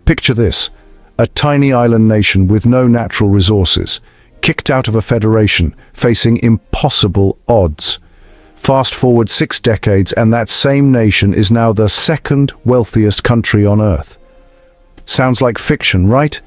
Picture this, a tiny island nation with no natural resources, kicked out of a federation, facing impossible odds. Fast forward 6 decades and that same nation is now the second wealthiest country on Earth. Sounds like fiction, right?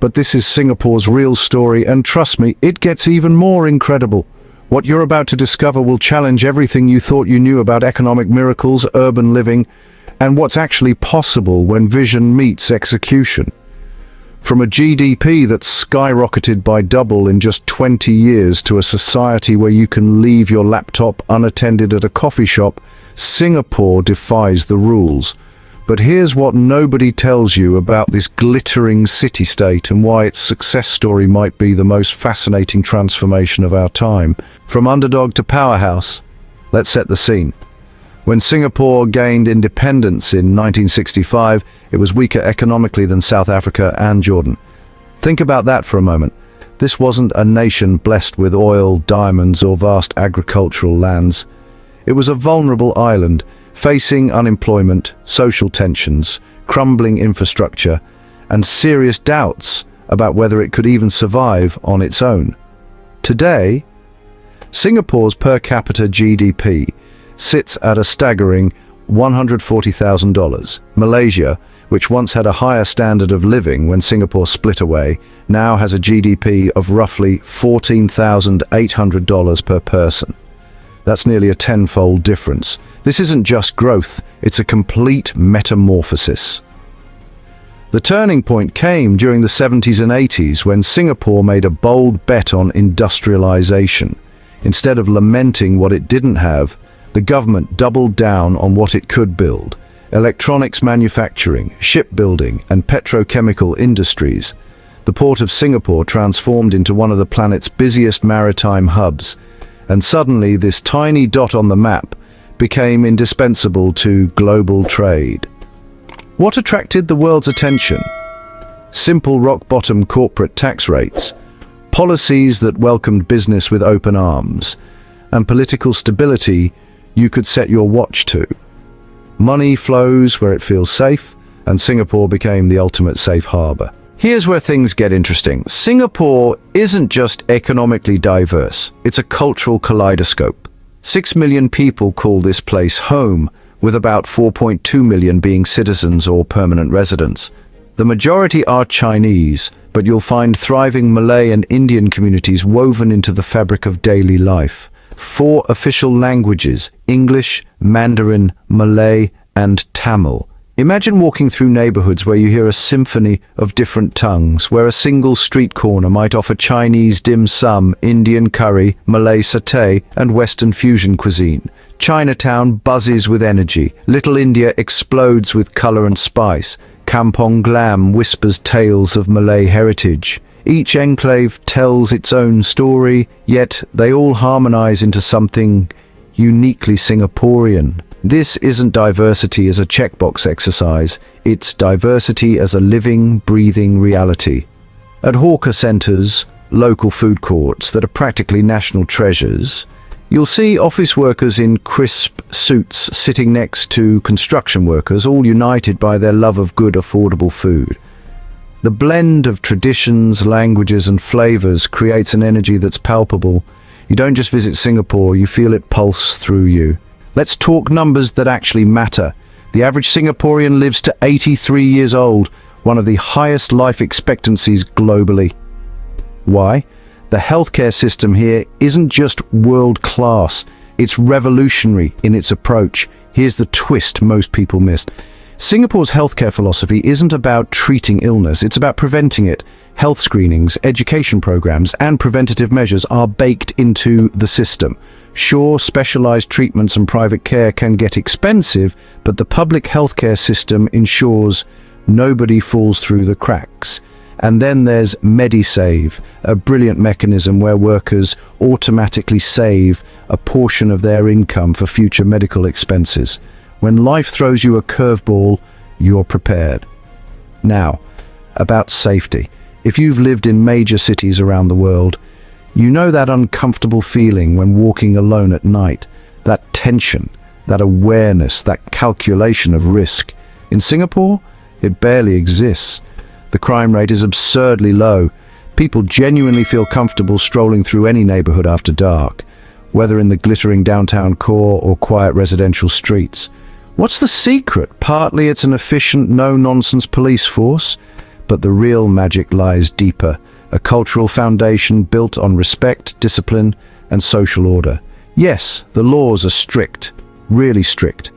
But this is Singapore's real story, and trust me, it gets even more incredible. What you're about to discover will challenge everything you thought you knew about economic miracles, urban living, and what's actually possible when vision meets execution. From a GDP that's skyrocketed by double in just 20 years to a society where you can leave your laptop unattended at a coffee shop, Singapore defies the rules. But here's what nobody tells you about this glittering city-state and why its success story might be the most fascinating transformation of our time. From underdog to powerhouse, let's set the scene. When Singapore gained independence in 1965, it was weaker economically than South Africa and Jordan. Think about that for a moment. This wasn't a nation blessed with oil, diamonds, or vast agricultural lands. It was a vulnerable island, facing unemployment, social tensions, crumbling infrastructure, and serious doubts about whether it could even survive on its own. Today, Singapore's per capita GDP sits at a staggering $140,000. Malaysia, which once had a higher standard of living when Singapore split away, now has a GDP of roughly $14,800 per person. That's nearly a tenfold difference. This isn't just growth, it's a complete metamorphosis. The turning point came during the 70s and 80s when Singapore made a bold bet on industrialization. Instead of lamenting what it didn't have, the government doubled down on what it could build: electronics manufacturing, shipbuilding, and petrochemical industries. The port of Singapore transformed into one of the planet's busiest maritime hubs, and suddenly this tiny dot on the map became indispensable to global trade. What attracted the world's attention? Simple rock-bottom corporate tax rates, policies that welcomed business with open arms, and political stability you could set your watch to. Money flows where it feels safe, and Singapore became the ultimate safe harbor. Here's where things get interesting. Singapore isn't just economically diverse, it's a cultural kaleidoscope. 6 million people call this place home, with about 4.2 million being citizens or permanent residents. The majority are Chinese, but you'll find thriving Malay and Indian communities woven into the fabric of daily life. 4 official languages: English, Mandarin, Malay, and Tamil. Imagine walking through neighborhoods where you hear a symphony of different tongues, where a single street corner might offer Chinese dim sum, Indian curry, Malay satay, and Western fusion cuisine. Chinatown buzzes with energy. Little India explodes with color and spice. Kampong Glam whispers tales of Malay heritage. Each enclave tells its own story, yet they all harmonize into something uniquely Singaporean. This isn't diversity as a checkbox exercise, it's diversity as a living, breathing reality. At hawker centers, local food courts that are practically national treasures, you'll see office workers in crisp suits sitting next to construction workers, all united by their love of good, affordable food. The blend of traditions, languages, and flavors creates an energy that's palpable. You don't just visit Singapore, you feel it pulse through you. Let's talk numbers that actually matter. The average Singaporean lives to 83 years old, one of the highest life expectancies globally. Why? The healthcare system here isn't just world-class, it's revolutionary in its approach. Here's the twist most people miss. Singapore's healthcare philosophy isn't about treating illness, it's about preventing it. Health screenings, education programs, and preventative measures are baked into the system. Sure, specialized treatments and private care can get expensive, but the public healthcare system ensures nobody falls through the cracks. And then there's MediSave, a brilliant mechanism where workers automatically save a portion of their income for future medical expenses. When life throws you a curveball, you're prepared. Now, about safety. If you've lived in major cities around the world, you know that uncomfortable feeling when walking alone at night, that tension, that awareness, that calculation of risk. In Singapore, It barely exists. The crime rate is absurdly low. People genuinely feel comfortable strolling through any neighborhood after dark, whether in the glittering downtown core or quiet residential streets. What's the secret? Partly it's an efficient, no-nonsense police force, but the real magic lies deeper, a cultural foundation built on respect, discipline, and social order. Yes, the laws are strict, really strict.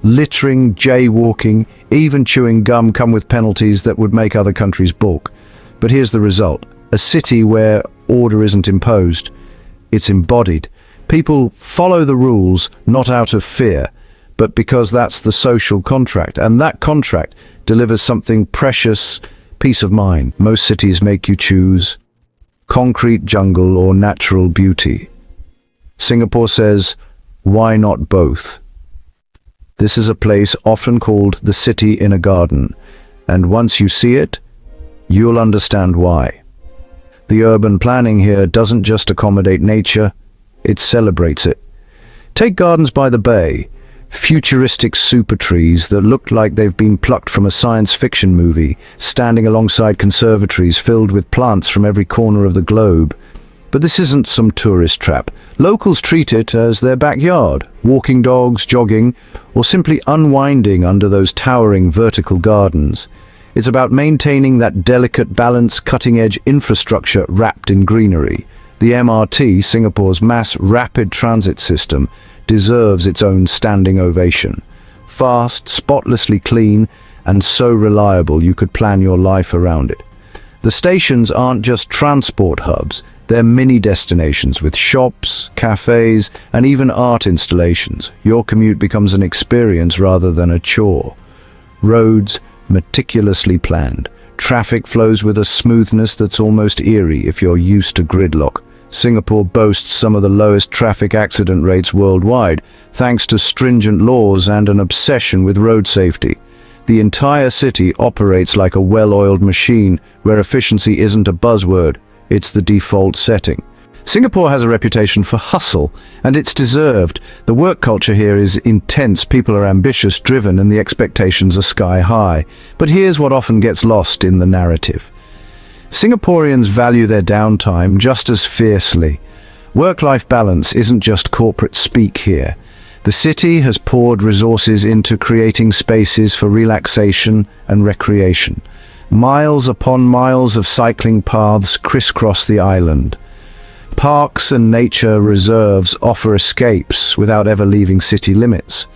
Littering, jaywalking, even chewing gum come with penalties that would make other countries balk. But here's the result: a city where order isn't imposed, it's embodied. People follow the rules not out of fear, but because that's the social contract, and that contract delivers something precious: peace of mind. Most cities make you choose concrete jungle or natural beauty. Singapore says, why not both? This is a place often called the city in a garden, and once you see it, you'll understand why. The urban planning here doesn't just accommodate nature, it celebrates it. Take Gardens by the Bay, futuristic super trees that look like they've been plucked from a science fiction movie, standing alongside conservatories filled with plants from every corner of the globe. But this isn't some tourist trap. Locals treat it as their backyard, walking dogs, jogging, or simply unwinding under those towering vertical gardens. It's about maintaining that delicate balance, cutting-edge infrastructure wrapped in greenery. The MRT, Singapore's mass rapid transit system, deserves its own standing ovation. Fast, spotlessly clean, and so reliable you could plan your life around it. The stations aren't just transport hubs, they're mini destinations with shops, cafes, and even art installations. Your commute becomes an experience rather than a chore. Roads, meticulously planned. Traffic flows with a smoothness that's almost eerie if you're used to gridlock. Singapore boasts some of the lowest traffic accident rates worldwide, thanks to stringent laws and an obsession with road safety. The entire city operates like a well-oiled machine, where efficiency isn't a buzzword, it's the default setting. Singapore has a reputation for hustle, and it's deserved. The work culture here is intense, people are ambitious, driven, and the expectations are sky high. But here's what often gets lost in the narrative. Singaporeans value their downtime just as fiercely. Work-life balance isn't just corporate speak here. The city has poured resources into creating spaces for relaxation and recreation. Miles upon miles of cycling paths crisscross the island. Parks and nature reserves offer escapes without ever leaving city limits.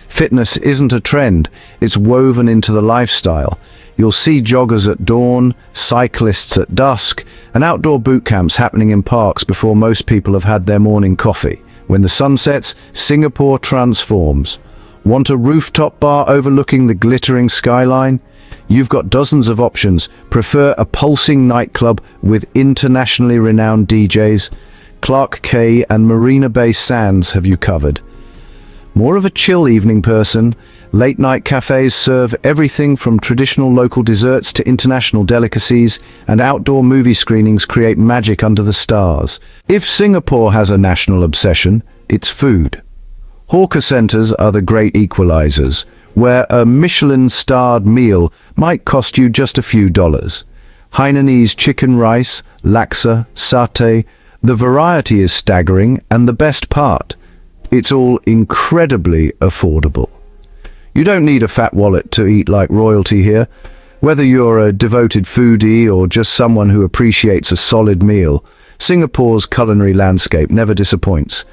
Fitness isn't a trend, it's woven into the lifestyle. You'll see joggers at dawn, cyclists at dusk, and outdoor boot camps happening in parks before most people have had their morning coffee. When the sun sets, Singapore transforms. Want a rooftop bar overlooking the glittering skyline? You've got dozens of options. Prefer a pulsing nightclub with internationally renowned DJs? Clark Quay and Marina Bay Sands have you covered. More of a chill evening person? Late-night cafes serve everything from traditional local desserts to international delicacies, and outdoor movie screenings create magic under the stars. If Singapore has a national obsession, it's food. Hawker centers are the great equalizers, where a Michelin-starred meal might cost you just a few dollars. Hainanese chicken rice, laksa, satay, the variety is staggering, and the best part, it's all incredibly affordable. You don't need a fat wallet to eat like royalty here. Whether you're a devoted foodie or just someone who appreciates a solid meal, Singapore's culinary landscape never disappoints.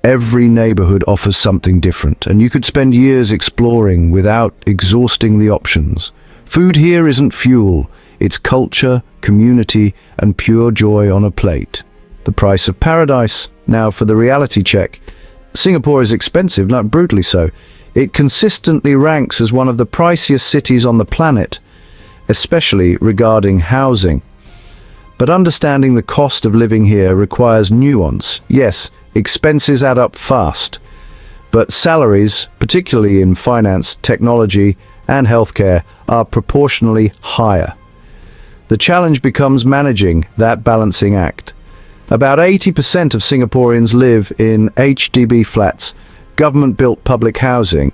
Every neighborhood offers something different, and you could spend years exploring without exhausting the options. Food here isn't fuel, it's culture, community, and pure joy on a plate. The price of paradise. Now for the reality check. Singapore is expensive, not brutally so. It consistently ranks as one of the priciest cities on the planet, especially regarding housing. But understanding the cost of living here requires nuance. Yes, expenses add up fast, but salaries, particularly in finance, technology, and healthcare, are proportionally higher. The challenge becomes managing that balancing act. About 80% of Singaporeans live in HDB flats, government-built public housing.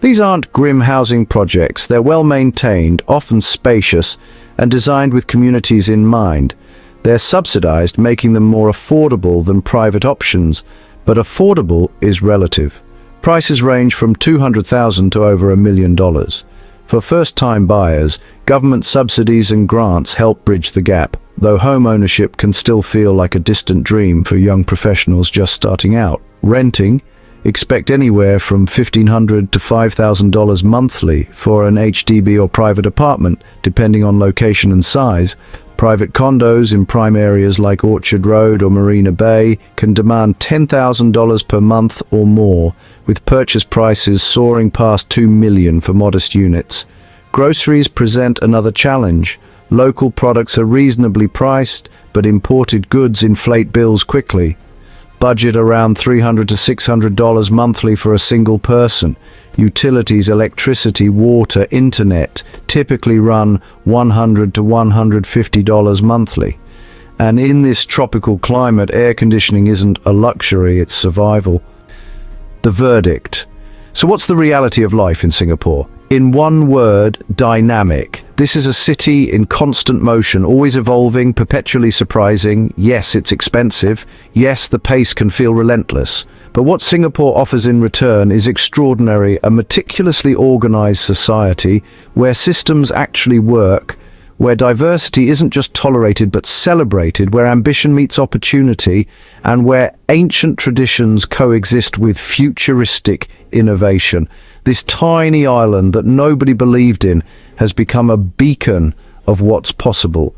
These aren't grim housing projects. They're well maintained, often spacious, and designed with communities in mind. They're subsidized, making them more affordable than private options. But affordable is relative. Prices range from $200,000 to over $1 million. For first-time buyers, government subsidies and grants help bridge the gap, though home ownership can still feel like a distant dream for young professionals just starting out. Renting, expect anywhere from $1,500 to $5,000 monthly for an HDB or private apartment, depending on location and size. Private condos in prime areas like Orchard Road or Marina Bay can demand $10,000 per month or more, with purchase prices soaring past $2 million for modest units. Groceries present another challenge. Local products are reasonably priced, but imported goods inflate bills quickly. Budget around $300 to $600 monthly for a single person. Utilities, electricity, water, internet typically run $100 to $150 monthly. And in this tropical climate, air conditioning isn't a luxury, it's survival. The verdict. So what's the reality of life in Singapore? In one word, dynamic. This is a city in constant motion, always evolving, perpetually surprising. Yes, it's expensive. Yes, the pace can feel relentless. But what Singapore offers in return is extraordinary, a meticulously organized society where systems actually work, where diversity isn't just tolerated but celebrated, where ambition meets opportunity, and where ancient traditions coexist with futuristic innovation. This tiny island that nobody believed in has become a beacon of what's possible.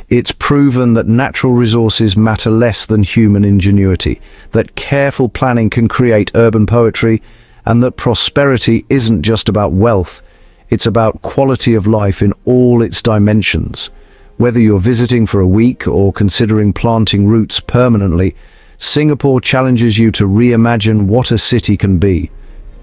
It's proven that natural resources matter less than human ingenuity, that careful planning can create urban poetry, and that prosperity isn't just about wealth, it's about quality of life in all its dimensions. Whether you're visiting for a week or considering planting roots permanently, Singapore challenges you to reimagine what a city can be.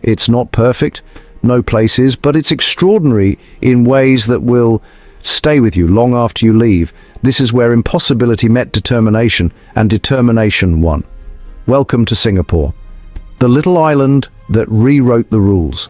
It's not perfect, no place is, but it's extraordinary in ways that will stay with you long after you leave. This is where impossibility met determination, and determination won. Welcome to Singapore, the little island that rewrote the rules.